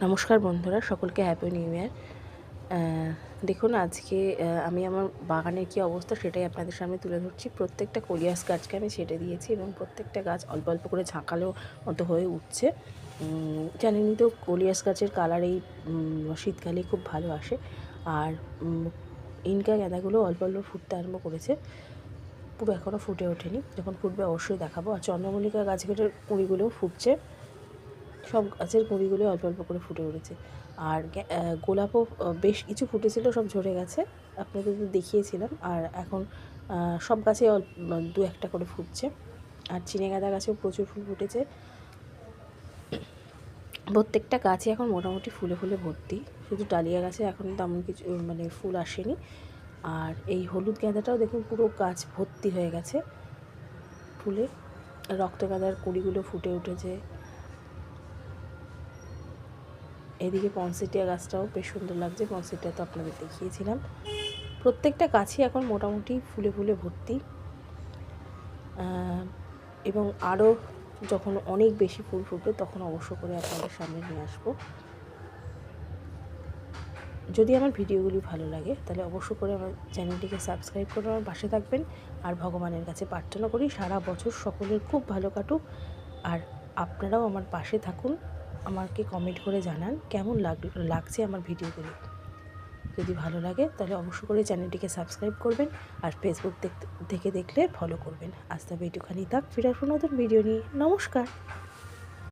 নমস্কার বন্ধুরা, সকলকে হ্যাপি নিউ ইয়ার। দেখুন, আজকে আমি আমার বাগানের কী অবস্থা সেটাই আপনাদের সামনে তুলে ধরছি। প্রত্যেকটা কলিয়াস গাছকে আমি ছেটে দিয়েছি এবং প্রত্যেকটা গাছ অল্প অল্প করে ঝাঁকালো মতো হয়ে উঠছে। জানেনই তো, কলিয়াস গাছের কালার এই শীতকালে খুব ভালো আসে। আর ইনকা গাঁদাগুলো অল্প অল্প ফুটতে আরম্ভ করেছে, পুরো এখনও ফুটে ওঠেনি। যখন ফুটবে অবশ্যই দেখাবো। আর চন্দ্রমল্লিকা গাছগুলোর কুঁড়িগুলোও ফুটছে, সব গাছের কুঁড়িগুলো অল্প অল্প করে ফুটে উঠেছে। আর গোলাপও বেশ কিছু ফুটেছিল, সব ঝরে গেছে, আপনাদের তো দেখিয়েছিলাম। আর এখন সব গাছে দু একটা করে ফুটছে। আর চিনেগাঁদা গাছেও প্রচুর ফুল ফুটেছে। প্রত্যেকটা গাছে এখন মোটামুটি ফুলে ফুলে ভর্তি। শুধু ডালিয়া গাছে এখন তেমন কিছু ফুল আসেনি। আর এই হলুদ গাঁদাটাও দেখুন পুরো গাছ ভর্তি হয়ে গেছে ফুলে। রক্তগাঁদার কুঁড়িগুলো ফুটে উঠেছে। এদিকে পনসেটিয়া গাছটাও বেশ সুন্দর লাগছে। পনসেটিয়া তো আপনাদের দেখিয়েছিলাম। প্রত্যেকটা গাছই এখন মোটামুটি ফুলে ফুলে ভর্তি। এবং আরও যখন অনেক বেশি ফুল ফুটবে তখন অবশ্য করে আপনাদের সামনে নিয়ে আসবো। যদি আমার ভিডিওগুলি ভালো লাগে তাহলে অবশ্য করে আমার চ্যানেলটিকে সাবস্ক্রাইব করে আমার পাশে থাকবেন। আর ভগবানের কাছে প্রার্থনা করি সারা বছর সকলের খুব ভালো কাটুক। আর আপনারাও আমার পাশে থাকুন, আমাকে কমেন্ট করে জানান কেমন লাগছে আমার ভিডিওগুলি। যদি ভালো লাগে তাহলে অবশ্য করে চ্যানেলটিকে সাবস্ক্রাইব করবেন। আর ফেসবুক থেকে দেখলে ফলো করবেন। আজ তবে একটুখানি থাক, ফিরে আসবো নতুন ভিডিও নিয়ে। নমস্কার।